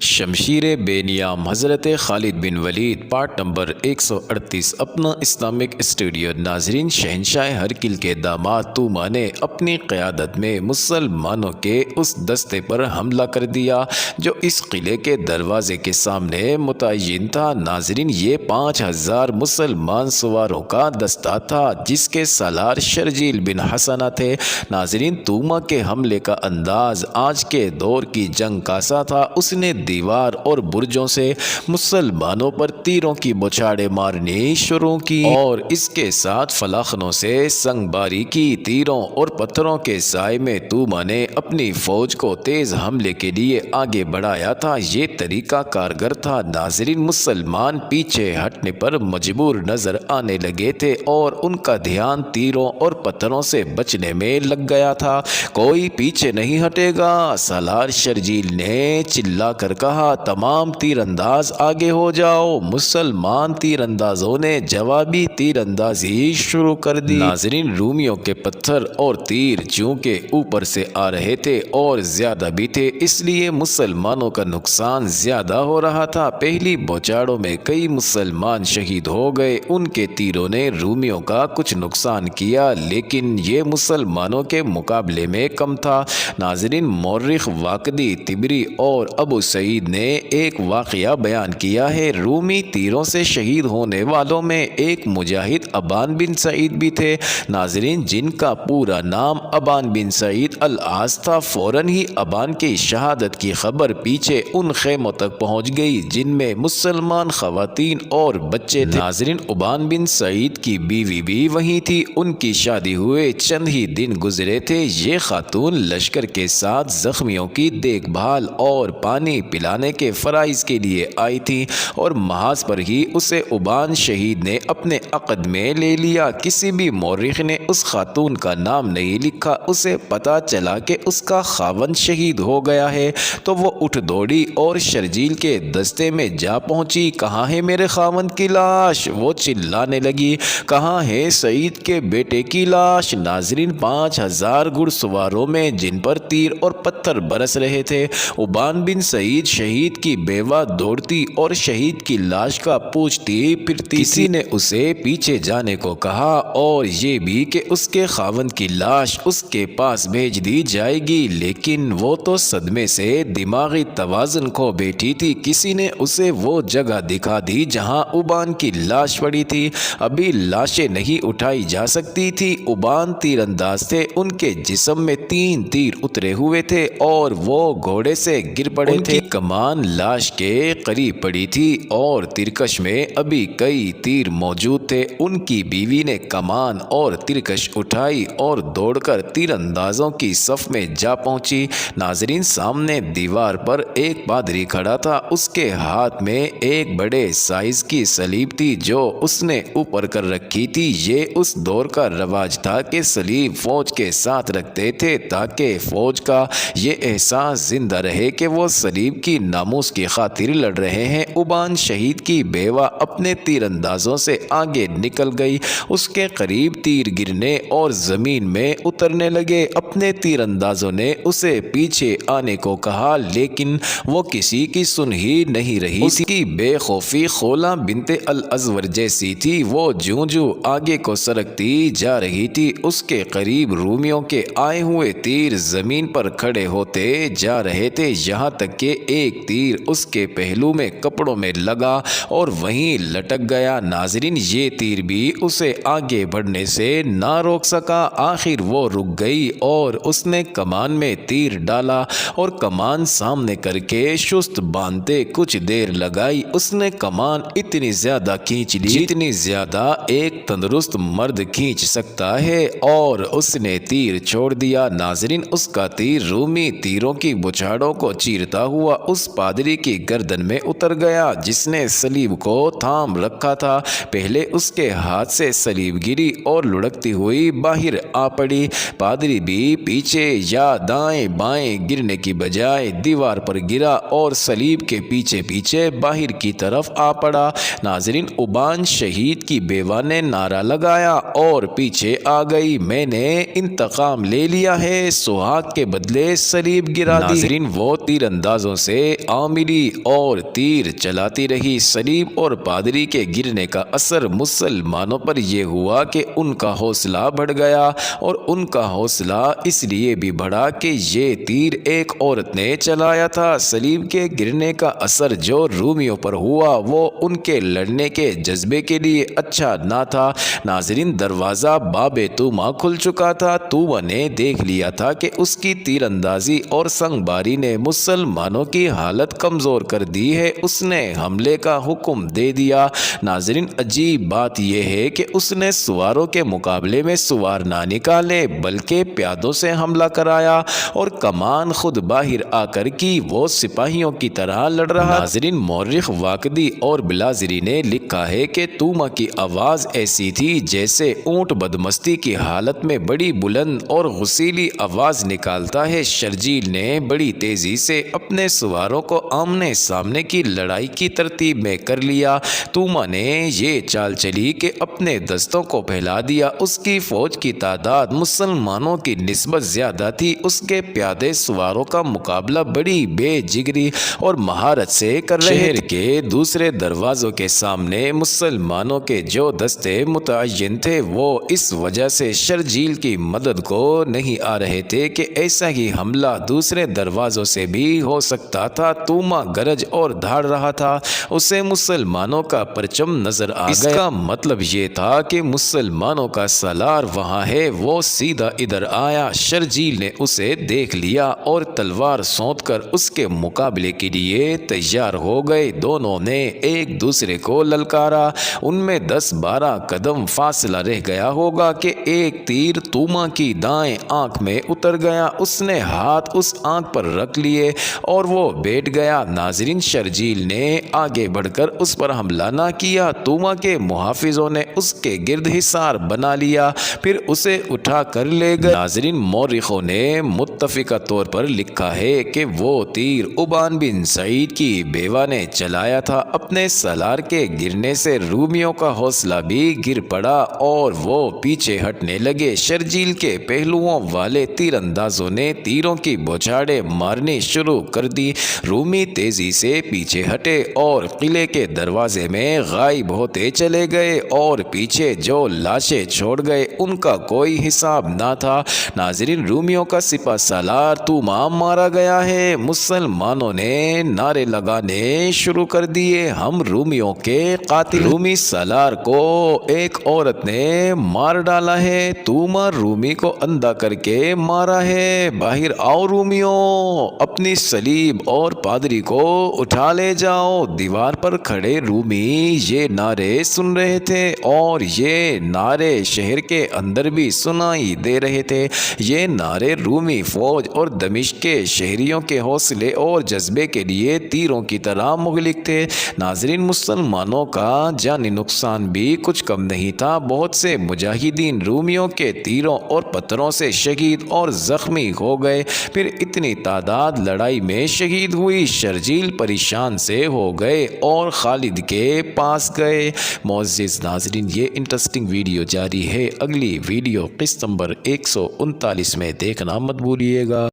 شمشیر بے نیام حضرت خالد بن ولید part number 138 اپنا اسلامک اسٹوڈیو۔ ناظرین، شہنشاہ ہرکل کے داماد توما نے اپنی قیادت میں مسلمانوں کے اس دستے پر حملہ کر دیا جو اس قلعے کے دروازے کے سامنے متعین تھا۔ ناظرین، یہ 5000 مسلمان سواروں کا دستہ تھا جس کے سالار شرجیل بن حسنہ تھے۔ ناظرین، توما کے حملے کا انداز آج کے دور کی جنگ کا سا تھا۔ اس نے دیوار اور برجوں سے مسلمانوں پر تیروں کی بوچھاڑیں مارنی شروع کی اور اس کے ساتھ فلاخنوں سے سنگ باری کی۔ تیروں اور پتھروں کے سائے میں توما نے اپنی فوج کو تیز حملے کے لیے آگے بڑھایا تھا۔ یہ طریقہ کارگر تھا۔ ناظرین، مسلمان پیچھے ہٹنے پر مجبور نظر آنے لگے تھے اور ان کا دھیان تیروں اور پتھروں سے بچنے میں لگ گیا تھا۔ کوئی پیچھے نہیں ہٹے گا، سالار شرجیل نے چلا کر کہا۔ تمام تیر انداز آگے ہو جاؤ۔ مسلمان تیر اندازوں نے جوابی تیر اندازی شروع کر دی۔ ناظرین، رومیوں کے پتھر اور تیر چونکہ اوپر سے آ رہے تھے اور زیادہ بھی تھے، اس لیے مسلمانوں کا نقصان زیادہ ہو رہا تھا۔ پہلی بوچھاڑوں میں کئی مسلمان شہید ہو گئے۔ ان کے تیروں نے رومیوں کا کچھ نقصان کیا لیکن یہ مسلمانوں کے مقابلے میں کم تھا۔ ناظرین، مورخ واقدی طبری اور ابو سعید نے ایک واقعہ بیان کیا ہے۔ رومی تیروں سے شہید ہونے والوں میں ایک مجاہد ابان بن سعید بھی تھے۔ ناظرین، جن کا پورا نام ابان بن سعید العاص تھا۔ فوراً ہی ابان کی شہادت کی خبر پیچھے ان خیموں تک پہنچ گئی جن میں مسلمان خواتین اور بچے تھے۔ ناظرین، ابان بن سعید کی بیوی بھی وہیں تھی۔ ان کی شادی ہوئے چند ہی دن گزرے تھے۔ یہ خاتون لشکر کے ساتھ زخمیوں کی دیکھ بھال اور پانی پلانے کے فرائض کے لیے آئی تھی اور محاذ پر ہی اسے ابان شہید نے اپنے عقد میں لے لیا۔ کسی بھی مورخ نے اس خاتون کا نام نہیں لکھا۔ اسے پتا چلا کہ اس کا خاوند شہید ہو گیا ہے تو وہ اٹھ دوڑی اور شرجیل کے دستے میں جا پہنچی۔ کہاں ہے میرے خاوند کی لاش؟ وہ چلانے لگی۔ کہاں ہے سعید کے بیٹے کی لاش؟ ناظرین، 5000 گھڑ سواروں میں جن پر تیر اور پتھر برس رہے تھے، ابان بن سعید شہید کی بیوہ دوڑتی اور شہید کی لاش کا پوچھتی پھرتی۔ کسی نے اسے پیچھے جانے کو کہا اور یہ بھی کہ اس کے خاوند کی لاش اس کے پاس بھیج دی جائے گی، لیکن وہ تو صدمے سے دماغی توازن کھو بیٹھی تھی۔ کسی نے اسے وہ جگہ دکھا دی جہاں ابان کی لاش پڑی تھی۔ ابھی لاشیں نہیں اٹھائی جا سکتی تھی۔ ابان تیر انداز تھے، ان کے جسم میں 3 تیر اترے ہوئے تھے اور وہ گھوڑے سے گر پڑے تھے۔ کمان لاش کے قریب پڑی تھی اور ترکش میں ابھی کئی تیر موجود تھے۔ ان کی بیوی نے کمان اور ترکش اٹھائی اور دوڑ کر تیر اندازوں کی صف میں جا پہنچی۔ ناظرین، سامنے دیوار پر ایک پادری کھڑا تھا۔ اس کے ہاتھ میں ایک بڑے سائز کی صلیب تھی جو اس نے اوپر کر رکھی تھی۔ یہ اس دور کا رواج تھا کہ صلیب فوج کے ساتھ رکھتے تھے تاکہ فوج کا یہ احساس زندہ رہے کہ وہ صلیب کی ناموس کی خاطر لڑ رہے ہیں۔ ابان شہید کی بیوہ اپنے تیر اندازوں سے آگے نکل گئی۔ اس کے قریب تیر گرنے اور زمین میں اترنے لگے۔ اپنے تیر اندازوں نے اسے پیچھے آنے کو کہا لیکن وہ کسی کی سن ہی نہیں رہی۔ اس کی بے خوفی خولا بنت الازور جیسی تھی۔ وہ جوں جوں آگے کو سرکتی جا رہی تھی، اس کے قریب رومیوں کے آئے ہوئے تیر زمین پر کھڑے ہوتے جا رہے تھے، یہاں تک کہ ایک تیر اس کے پہلو میں کپڑوں میں لگا اور وہیں لٹک گیا۔ ناظرین، یہ تیر بھی اسے آگے بڑھنے سے نہ روک سکا۔ آخر وہ رک گئی اور اس نے کمان میں تیر ڈالا اور کمان سامنے کر کے شست باندھتے کچھ دیر لگائی۔ اس نے کمان اتنی زیادہ کھینچ لی جتنی زیادہ ایک تندرست مرد کھینچ سکتا ہے اور اس نے تیر چھوڑ دیا۔ ناظرین، اس کا تیر رومی تیروں کی بچھاڑوں کو چیرتا ہوا اس پادری کی گردن میں اتر گیا جس نے صلیب کو تھام رکھا تھا۔ پہلے اس کے ہاتھ سے صلیب گری اور لڑکتی ہوئی باہر آ پڑی۔ پادری بھی پیچھے یا دائیں بائیں گرنے کی بجائے دیوار پر گرا اور صلیب کے پیچھے پیچھے باہر کی طرف آ پڑا۔ ناظرین، ابان شہید کی بیوہ نے نعرہ لگایا اور پیچھے آ گئی، میں نے انتقام لے لیا ہے، سہاگ کے بدلے صلیب گرا دی۔ ناظرین، وہ تیر اندازوں سے سے آ ملی اور تیر چلاتی رہی۔ سلیب اور پادری کے گرنے کا اثر مسلمانوں پر یہ ہوا کہ ان کا حوصلہ بڑھ گیا، اور ان کا حوصلہ اس لیے بھی بڑھا کہ یہ تیر ایک عورت نے چلایا تھا۔ سلیب کے گرنے کا اثر جو رومیوں پر ہوا وہ ان کے لڑنے کے جذبے کے لیے اچھا نہ تھا۔ ناظرین، دروازہ باب توما کھل چکا تھا۔ توما نے دیکھ لیا تھا کہ اس کی تیر اندازی اور سنگ باری نے مسلمانوں کی حالت کمزور کر دی ہے۔ اس نے حملے کا حکم دے دیا۔ ناظرین، عجیب بات یہ ہے کہ اس نے سواروں کے مقابلے میں سوار نہ نکالے بلکہ پیادوں سے حملہ کرایا، اور کمان خود باہر آ کر کی وہ سپاہیوں کی طرح لڑ رہا۔ ناظرین، مورخ واقدی اور بلازری نے لکھا ہے کہ توما کی آواز ایسی تھی جیسے اونٹ بدمستی کی حالت میں بڑی بلند اور غسیلی آواز نکالتا ہے۔ شرجیل نے بڑی تیزی سے اپنے سواروں کو آمنے سامنے کی لڑائی کی ترتیب میں کر لیا۔ توما نے یہ چال چلی کہ اپنے دستوں کو پھیلا دیا۔ اس کی فوج کی تعداد مسلمانوں کی نسبت زیادہ تھی۔ اس کے پیادے سواروں کا مقابلہ بڑی بے جگری اور مہارت سے کر رہے تھے۔ شہر کے دوسرے دروازوں کے سامنے مسلمانوں کے جو دستے متعین تھے وہ اس وجہ سے شرجیل کی مدد کو نہیں آ رہے تھے کہ ایسا ہی حملہ دوسرے دروازوں سے بھی ہو سکتا تھا۔ توما گرج اور دھاڑ رہا تھا۔ اسے مسلمانوں کا پرچم نظر آ گیا۔ اس کا مطلب یہ تھا کہ مسلمانوں کا سالار وہاں ہے۔ وہ سیدھا ادھر آیا۔ شرجیل نے اسے دیکھ لیا اور تلوار سونت کر اس کے مقابلے کے لیے تیار ہو گئے۔ دونوں نے ایک دوسرے کو للکارا۔ ان میں 10-12 قدم فاصلہ رہ گیا ہوگا کہ ایک تیر توما کی دائیں آنکھ میں اتر گیا۔ اس نے ہاتھ اس آنکھ پر رکھ لیے اور وہ بیٹھ گیا۔ ناظرین، شرجیل نے آگے بڑھ کر اس پر حملہ نہ کیا۔ توما کے محافظوں نے اس کے گرد حصار بنا لیا، پھر اسے اٹھا کر لے گئے۔ ناظرین، مورخوں نے متفقہ طور پر لکھا ہے کہ وہ تیر عبان بن سعید کی بیوہ نے چلایا تھا۔ اپنے سالار کے گرنے سے رومیوں کا حوصلہ بھی گر پڑا اور وہ پیچھے ہٹنے لگے۔ شرجیل کے پہلوؤں والے تیر اندازوں نے تیروں کی بوچھاڑیں مارنی شروع کر دی۔ رومی تیزی سے پیچھے ہٹے اور قلعے کے دروازے میں غائب ہوتے چلے گئے، اور پیچھے جو لاشیں چھوڑ گئے ان کا کوئی حساب نہ تھا۔ ناظرین، رومیوں کا سپہ سالار توما مارا گیا ہے۔ مسلمانوں نے نعرے لگانے شروع کر دیے، ہم رومیوں کے قاتل۔ رومی سالار کو ایک عورت نے مار ڈالا ہے۔ توما رومی کو اندھا کر کے مارا ہے۔ باہر آؤ رومیوں، اپنی سلیب اور پادری کو اٹھا لے جاؤ۔ دیوار پر کھڑے رومی یہ نعرے سن رہے تھے، اور یہ نعرے شہر کے اندر بھی سنائی دے رہے تھے۔ یہ نعرے رومی فوج اور دمشق کے شہریوں کے حوصلے اور جذبے کے لیے تیروں کی طرح مغلق تھے۔ ناظرین، مسلمانوں کا جانی نقصان بھی کچھ کم نہیں تھا۔ بہت سے مجاہدین رومیوں کے تیروں اور پتھروں سے شہید اور زخمی ہو گئے۔ پھر اتنی تعداد لڑائی میں شہید ہوئی۔ شرجیل پریشان سے ہو گئے اور خالد کے پاس گئے۔ معزز ناظرین، یہ انٹرسٹنگ ویڈیو جاری ہے۔ اگلی ویڈیو قسط نمبر 139 میں دیکھنا مت بھولیے گا۔